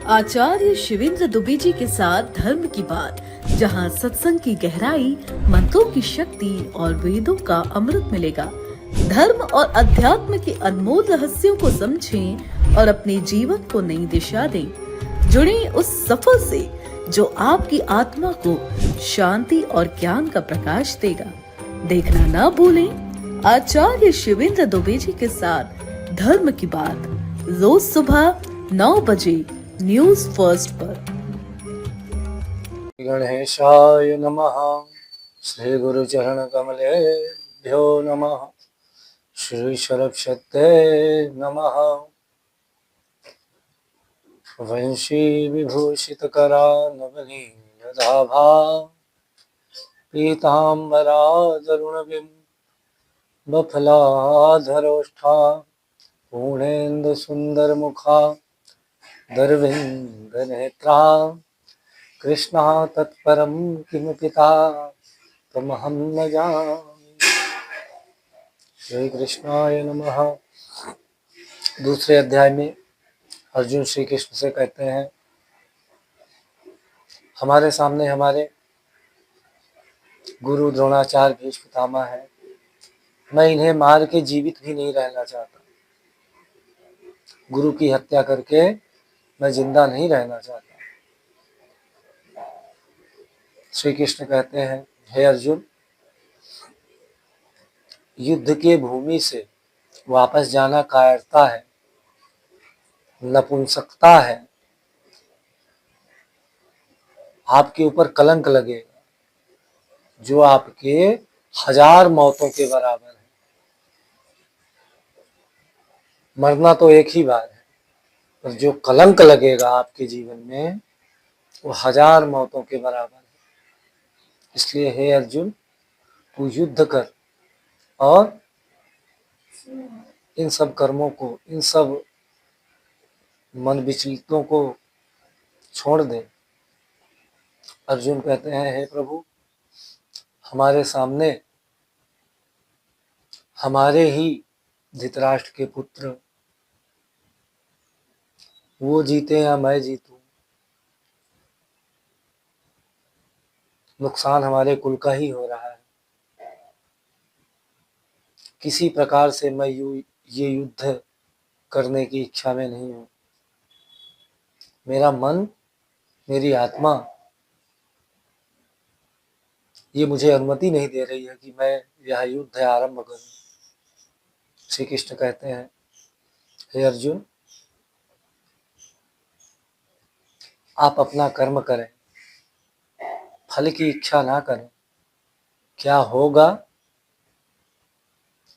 आचार्य शिवेंद्र दुबे जी के साथ धर्म की बात, जहां सत्संग की गहराई, मंत्रों की शक्ति और वेदों का अमृत मिलेगा। धर्म और अध्यात्म के अनमोल रहस्यों को समझें और अपने जीवन को नई दिशा दें। जुड़े उस सफर से जो आपकी आत्मा को शांति और ज्ञान का प्रकाश देगा। देखना ना भूलें आचार्य शिवेंद्र दुबे जी के साथ धर्म की बात, रोज सुबह 9 बजे न्यूज फर्स्ट पर। गणेशाय नमः। श्री गुरु चरण कमलेभ्यो नमः। श्री सरस्वते नमः। वंशी विभूषित करा नवनीलधाभा पीतांबरा बफलाधरोष्ठा पूर्णेन्दु सुंदर मुखा दर्विंद नेत्रा कृष्णा तत्परम किम पिता तमहं न जानामि। श्री कृष्णाय नमः। दूसरे अध्याय में अर्जुन श्री कृष्ण से कहते हैं, हमारे सामने हमारे गुरु द्रोणाचार्य भीष्म पितामह है। मैं इन्हें मार के जीवित भी नहीं रहना चाहता। गुरु की हत्या करके मैं जिंदा नहीं रहना चाहता। श्री कृष्ण कहते हैं, हे अर्जुन, युद्ध के भूमि से वापस जाना कायरता है, नपुंसकता है। आपके ऊपर कलंक लगेगा जो आपके 1000 मौतों के बराबर है। मरना तो एक ही बार है, पर जो कलंक लगेगा आपके जीवन में वो 1000 मौतों के बराबर है। इसलिए हे अर्जुन, तू युद्ध कर और इन सब कर्मों को, इन सब मन विचलितों को छोड़ दे। अर्जुन कहते हैं, हे प्रभु, हमारे सामने हमारे ही धृतराष्ट्र के पुत्र, वो जीते या मैं जीतूं, नुकसान हमारे कुल का ही हो रहा है। किसी प्रकार से मैं ये युद्ध करने की इच्छा में नहीं हूं। मेरा मन, मेरी आत्मा ये मुझे अनुमति नहीं दे रही है कि मैं यह युद्ध आरंभ करूं। श्री कृष्ण कहते हैं, हे अर्जुन, आप अपना कर्म करें, फल की इच्छा ना करें। क्या होगा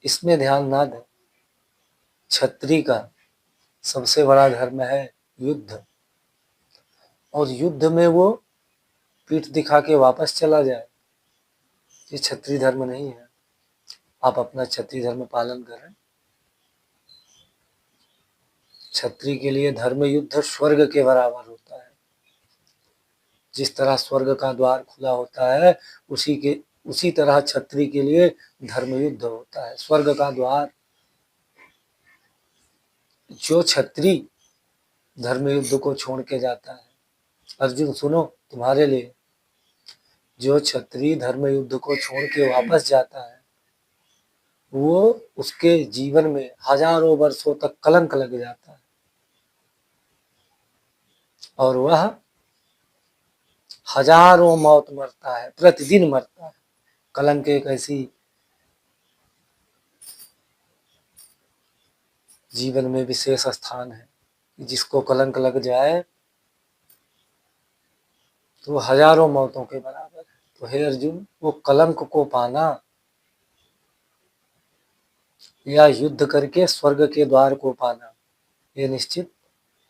इसमें ध्यान ना दें। क्षत्रिय का सबसे बड़ा धर्म है युद्ध, और युद्ध में वो पीठ दिखा के वापस चला जाए, ये क्षत्रिय धर्म नहीं है। आप अपना क्षत्रिय धर्म पालन करें। क्षत्रिय के लिए धर्म युद्ध स्वर्ग के बराबर होता है। जिस तरह स्वर्ग का द्वार खुला होता है, उसी तरह क्षत्रिय के लिए धर्म युद्ध होता है, स्वर्ग का द्वार। जो क्षत्रिय धर्म युद्ध को छोड़ के जाता है, अर्जुन सुनो, तुम्हारे लिए, जो क्षत्रिय धर्म युद्ध को छोड़ के वापस जाता है, वो उसके जीवन में हजारों वर्षों तक कलंक लग जाता है, और वह हजारों मौत मरता है, प्रतिदिन मरता है। कलंक एक ऐसी जीवन में विशेष स्थान है, जिसको कलंक लग जाए तो हजारों मौतों के बराबर है। तो हे अर्जुन, वो कलंक को पाना या युद्ध करके स्वर्ग के द्वार को पाना, ये निश्चित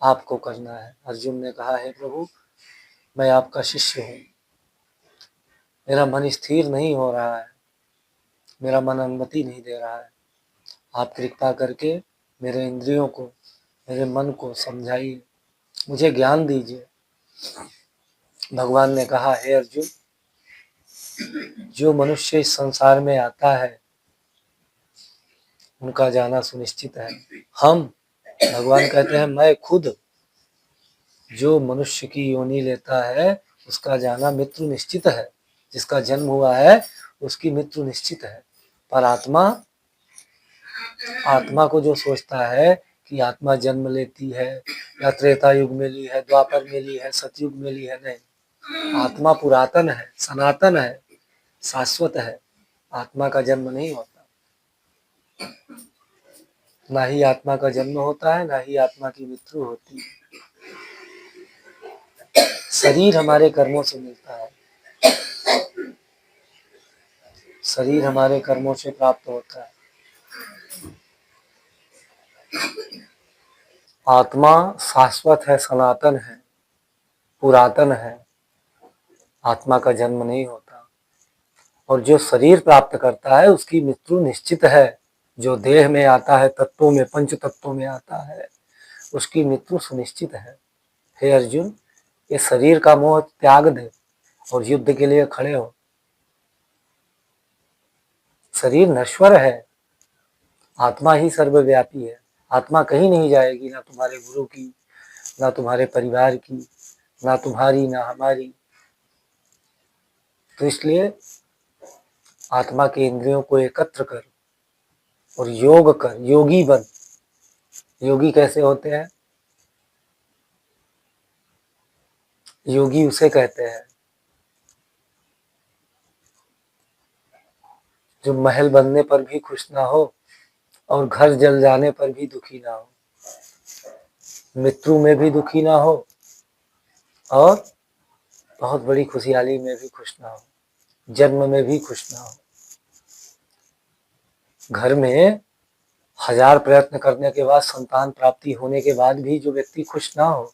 आपको करना है। अर्जुन ने कहा, हे प्रभु, मैं आपका शिष्य हूँ, मेरा मन स्थिर नहीं हो रहा है, मेरा मन अनुमति नहीं दे रहा है। आप कृपा करके मेरे इंद्रियों को, मेरे मन को समझाइए, मुझे ज्ञान दीजिए। भगवान ने कहा, हे अर्जुन, जो मनुष्य इस संसार में आता है उनका जाना सुनिश्चित है। हम, भगवान कहते हैं, मैं खुद जो मनुष्य की योनि लेता है उसका जाना मृत्यु निश्चित है। जिसका जन्म हुआ है उसकी मृत्यु निश्चित है। पर आत्मा को जो सोचता है कि आत्मा जन्म लेती है या त्रेता युग में ली है, द्वापर में ली है, सतयुग में ली है, नहीं। आत्मा पुरातन है, सनातन है, शाश्वत है। आत्मा का जन्म नहीं होता, ना ही आत्मा का जन्म होता है, ना ही आत्मा की मृत्यु होती है। शरीर हमारे कर्मों से मिलता है, शरीर हमारे कर्मों से प्राप्त होता है। आत्मा शाश्वत है, सनातन है, पुरातन है। आत्मा का जन्म नहीं होता। और जो शरीर प्राप्त करता है उसकी मृत्यु निश्चित है। जो देह में आता है, तत्वों में, पंच तत्वों में आता है, उसकी मृत्यु सुनिश्चित है। हे अर्जुन, ये शरीर का मोह त्याग दे और युद्ध के लिए खड़े हो। शरीर नश्वर है, आत्मा ही सर्वव्यापी है। आत्मा कहीं नहीं जाएगी, ना तुम्हारे गुरु की, ना तुम्हारे परिवार की, ना तुम्हारी, ना हमारी। तो इसलिए आत्मा के इंद्रियों को एकत्र कर और योग कर, योगी बन। योगी कैसे होते हैं? योगी उसे कहते हैं जो महल बनने पर भी खुश ना हो और घर जल जाने पर भी दुखी ना हो, मृत्यु में भी दुखी ना हो और बहुत बड़ी खुशहाली में भी खुश ना हो, जन्म में भी खुश ना हो। घर में 1000 प्रयत्न करने के बाद, संतान प्राप्ति होने के बाद भी जो व्यक्ति खुश ना हो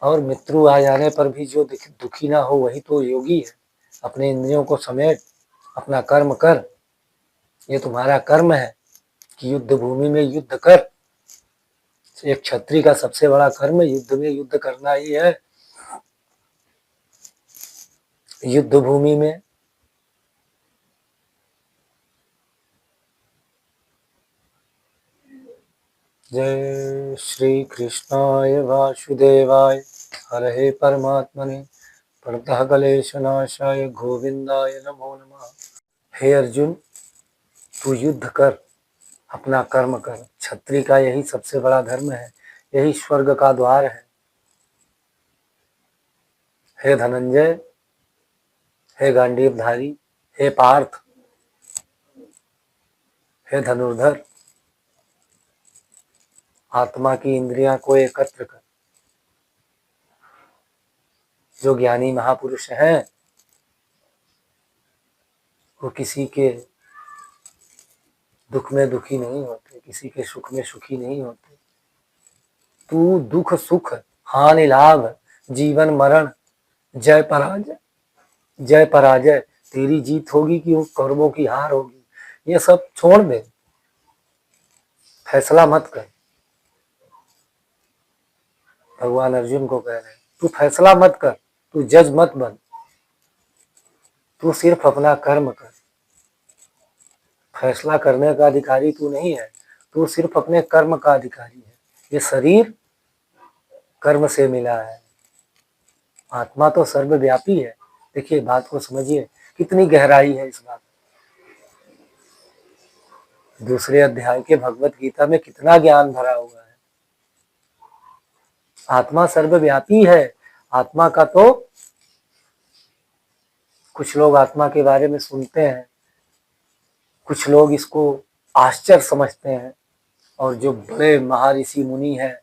और मृत्यु आ जाने पर भी जो दुखी ना हो, वही तो योगी है। अपने इंद्रियों को समेट, अपना कर्म कर। ये तुम्हारा कर्म है कि युद्ध भूमि में युद्ध कर। एक क्षत्रिय का सबसे बड़ा कर्म युद्ध में युद्ध करना ही है। युद्ध भूमि में जय श्री कृष्णाय वासुदेवाय हरे परमात्मने प्रणतः क्लेशनाशाय गोविंदाय नमो नमः। हे अर्जुन, तू युद्ध कर, अपना कर्म कर। क्षत्रिय का यही सबसे बड़ा धर्म है, यही स्वर्ग का द्वार है। हे धनंजय, हे गांडीवधारी, हे पार्थ, हे धनुर्धर, आत्मा की इंद्रियां को एकत्र कर। जो ज्ञानी महापुरुष हैं वो किसी के दुख में दुखी नहीं होते, किसी के सुख में सुखी नहीं होते। तू दुख सुख, हानि लाभ, जीवन मरण, जय पराजय, जय पराजय, तेरी जीत होगी कि उन कौरवों की हार होगी, ये सब छोड़ दे। फैसला मत कर। भगवान अर्जुन को कह रहे हैं, तू फैसला मत कर, तू जज मत बन, तू सिर्फ अपना कर्म कर। फैसला करने का अधिकारी तू नहीं है, तू सिर्फ अपने कर्म का अधिकारी है। ये शरीर कर्म से मिला है, आत्मा तो सर्वव्यापी है। देखिए, बात को समझिए, कितनी गहराई है इस बात। दूसरे अध्याय के भगवत गीता में कितना ज्ञान भरा हुआ है। आत्मा सर्वव्यापी है। आत्मा का तो कुछ लोग आत्मा के बारे में सुनते हैं, कुछ लोग इसको आश्चर्य समझते हैं, और जो बड़े महर्षि मुनि हैं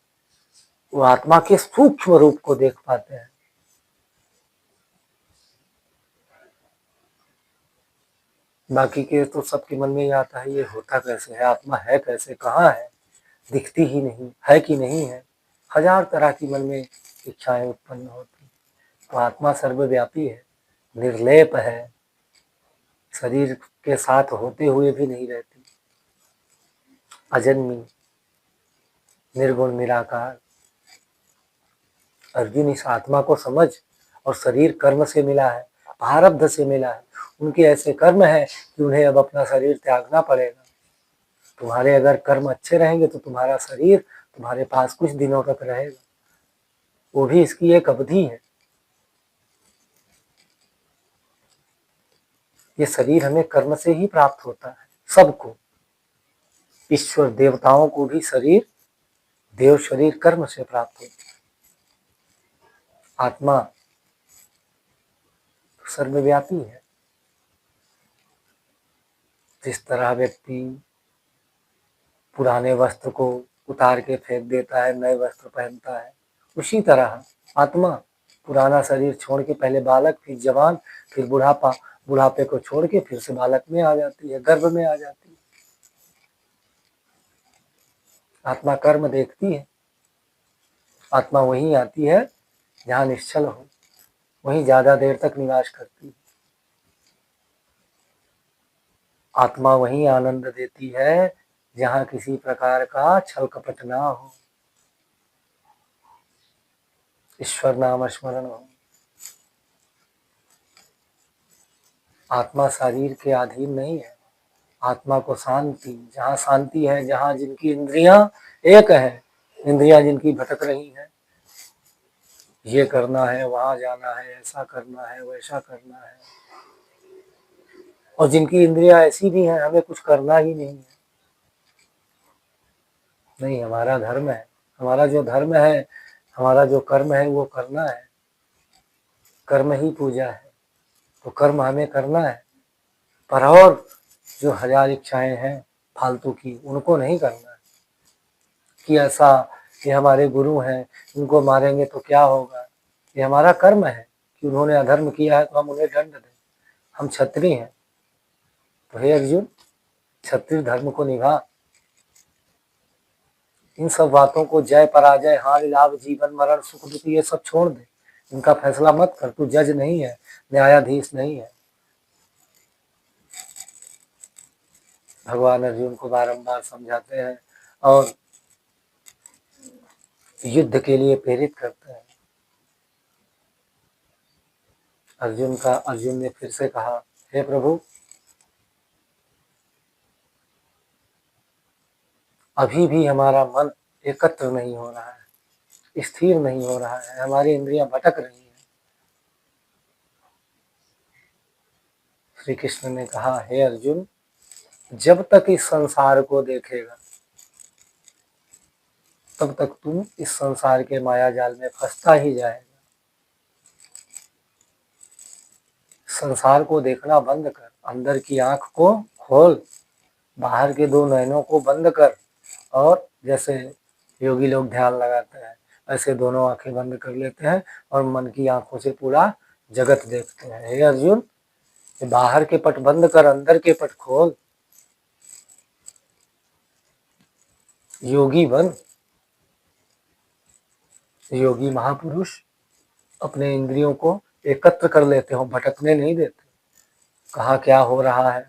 वो आत्मा के सूक्ष्म रूप को देख पाते हैं। बाकी के तो सबके मन में ये आता है, ये होता कैसे है, आत्मा है कैसे, कहाँ है, दिखती ही नहीं है कि नहीं है। 1000 तरह की मन में इच्छाएं उत्पन्न होती। तो आत्मा सर्वव्यापी है, निर्लेप है, शरीर के साथ होते हुए भी नहीं रहती, अजन्मी, निर्गुण, निराकार। अर्जुन, इस आत्मा को समझ। और शरीर कर्म से मिला है, प्रारब्ध से मिला है। उनके ऐसे कर्म है कि उन्हें अब अपना शरीर त्यागना पड़ेगा। तुम्हारे अगर कर्म अच्छे रहेंगे तो तुम्हारा शरीर तुम्हारे पास कुछ दिनों तक रहेगा, वो भी इसकी एक अवधि है। ये शरीर हमें कर्म से ही प्राप्त होता है, सबको। ईश्वर देवताओं को भी शरीर, देव शरीर कर्म से प्राप्त होता है। आत्मा सर्वव्यापी है। जिस तरह व्यक्ति पुराने वस्त्र को उतार के फेंक देता है, नए वस्त्र पहनता है, उसी तरह आत्मा पुराना शरीर छोड़ के पहले बालक, फिर जवान, फिर बुढ़ापा, बुढ़ापे को छोड़ के फिर से बालक में आ जाती है, गर्भ में आ जाती है। आत्मा कर्म देखती है। आत्मा वहीं आती है जहाँ निश्चल हो, वहीं ज्यादा देर तक निवास करती है। आत्मा वहीं आनंद देती है जहाँ किसी प्रकार का छल कपट ना हो, ईश्वर नाम स्मरण हो। आत्मा शरीर के अधीन नहीं है। आत्मा को शांति, जहाँ शांति है, जहाँ जिनकी इंद्रियां एक है, इंद्रियां जिनकी भटक रही हैं, ये करना है, वहां जाना है, ऐसा करना है, वैसा करना है, और जिनकी इंद्रियां ऐसी भी हैं हमें कुछ करना ही नहीं है। नहीं, हमारा धर्म है, हमारा जो धर्म है, हमारा जो कर्म है वो करना है। कर्म ही पूजा है, तो कर्म हमें करना है। पर और जो हजार इच्छाएं हैं फालतू की, उनको नहीं करना है। कि ऐसा, ये हमारे गुरु हैं, इनको मारेंगे तो क्या होगा। ये हमारा कर्म है कि उन्होंने अधर्म किया है तो हम उन्हें दंड दें। हम क्षत्रिय हैं, तो हे अर्जुन, क्षत्रिय धर्म को निभा। इन सब बातों को, जय पराजय, हार लाभ, जीवन मरण, सुख दुख, ये सब छोड़ दे। इनका फैसला मत कर। तू जज नहीं है, न्यायाधीश नहीं है। भगवान अर्जुन को बारंबार समझाते हैं और युद्ध के लिए प्रेरित करते हैं। अर्जुन ने फिर से कहा, हे प्रभु, अभी भी हमारा मन एकत्र नहीं हो रहा है, स्थिर नहीं हो रहा है, हमारी इंद्रियां भटक रही हैं। श्री कृष्ण ने कहा, हे अर्जुन, जब तक इस संसार को देखेगा तब तक तुम इस संसार के माया जाल में फंसता ही जाएगा। संसार को देखना बंद कर, अंदर की आंख को खोल, बाहर के दो नयनों को बंद कर, और जैसे योगी लोग ध्यान लगाते हैं ऐसे दोनों आंखें बंद कर लेते हैं और मन की आंखों से पूरा जगत देखते हैं। हे अर्जुन, बाहर के पट बंद कर, अंदर के पट खोल, योगी बन। योगी महापुरुष अपने इंद्रियों को एकत्र कर लेते हो, भटकने नहीं देते। कहाँ क्या हो रहा है,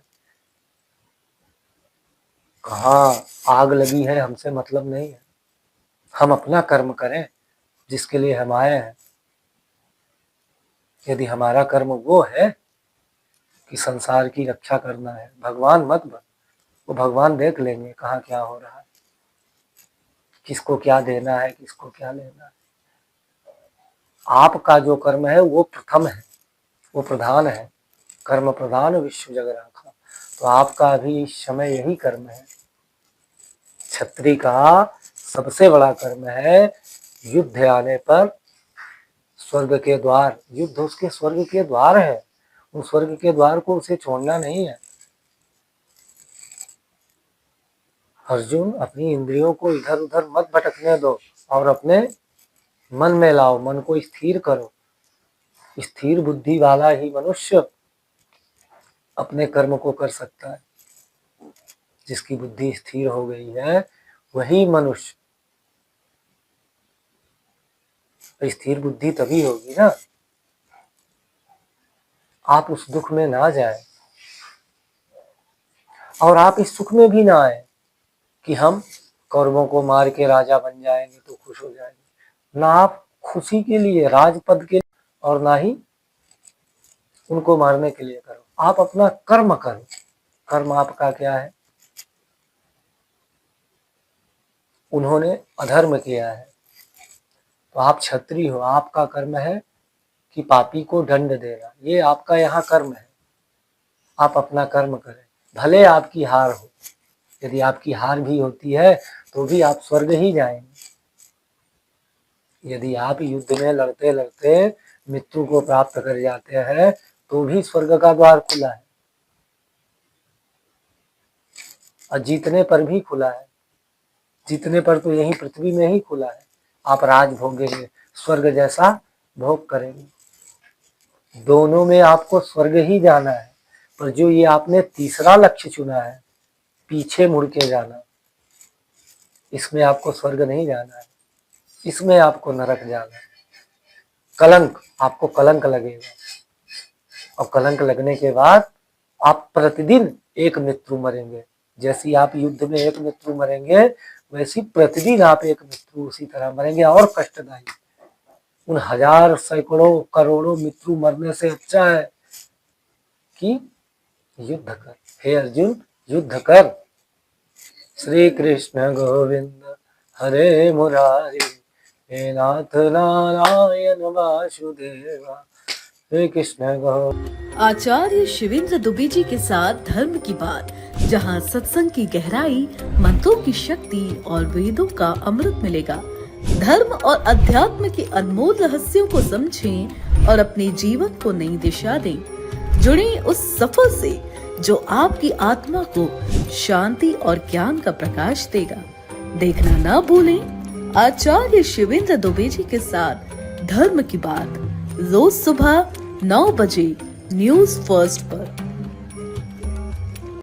कहाँ आग लगी है, हमसे मतलब नहीं है। हम अपना कर्म करें जिसके लिए हम आए हैं। यदि हमारा कर्म वो है कि संसार की रक्षा करना है, भगवान मत बन। वो भगवान देख लेंगे कहाँ क्या हो रहा है, किसको क्या देना है, किसको क्या लेना है। आपका जो कर्म है वो प्रथम है, वो प्रधान है। कर्म प्रधान विश्व जग राखा। तो आपका अभी इस समय यही कर्म है। क्षत्रिय का सबसे बड़ा कर्म है युद्ध आने पर स्वर्ग के द्वार, युद्ध उसके स्वर्ग के द्वार है, उस स्वर्ग के द्वार को उसे छोड़ना नहीं है। अर्जुन, अपनी इंद्रियों को इधर उधर मत भटकने दो और अपने मन में लाओ, मन को स्थिर करो। स्थिर बुद्धि वाला ही मनुष्य अपने कर्म को कर सकता है। जिसकी बुद्धि स्थिर हो गई है वही मनुष्य। स्थिर बुद्धि तभी होगी ना, आप उस दुख में ना जाए और आप इस सुख में भी ना आए कि हम कौरवों को मार के राजा बन जाएंगे तो खुश हो जाएंगे। ना आप खुशी के लिए, राजपद के लिए, और ना ही उनको मारने के लिए करो। आप अपना कर्म करो। कर्म आपका क्या है? उन्होंने अधर्म किया है, तो आप क्षत्रिय हो, आपका कर्म है कि पापी को दंड देना, ये आपका यहाँ कर्म है। आप अपना कर्म करें, भले आपकी हार हो। यदि आपकी हार भी होती है तो भी आप स्वर्ग ही जाएंगे। यदि आप युद्ध में लड़ते लड़ते मृत्यु को प्राप्त कर जाते हैं तो भी स्वर्ग का द्वार खुला है, और जीतने पर भी खुला है। जीतने पर तो यही पृथ्वी में ही खुला है। आप राज भोगेंगे, स्वर्ग जैसा भोग करेंगे। दोनों में आपको स्वर्ग ही जाना है, पर जो ये आपने तीसरा लक्ष्य चुना है, पीछे मुड़ के जाना, इसमें आपको स्वर्ग नहीं जाना है, इसमें आपको नरक जाना है। कलंक, आपको कलंक लगेगा, और कलंक लगने के बाद आप प्रतिदिन एक मृत्यु मरेंगे। जैसी आप युद्ध में एक मृत्यु मरेंगे, वैसी प्रतिदिन आप एक मृत्यु उसी तरह मरेंगे, और कष्टदायी। उन हजार सैकड़ों करोड़ों मृत्यु मरने से अच्छा है कि युद्ध कर। हे अर्जुन, युद्ध कर। श्री कृष्ण गोविंद हरे मुरारी, हे नाथ नारायण वासुदेवा, श्री कृष्ण गोविंद। आचार्य शिवेंद्र दुबे जी के साथ धर्म की बात, जहां सत्संग की गहराई, मंत्रों की शक्ति और वेदों का अमृत मिलेगा। धर्म और अध्यात्म के अनमोल रहस्यों को समझें और अपने जीवन को नई दिशा दें। जुड़े उस सफर से जो आपकी आत्मा को शांति और ज्ञान का प्रकाश देगा। देखना ना भूलें आचार्य शिवेंद्र दुबे जी के साथ धर्म की बात, रोज सुबह 9 बजे न्यूज़ फर्स्ट पर।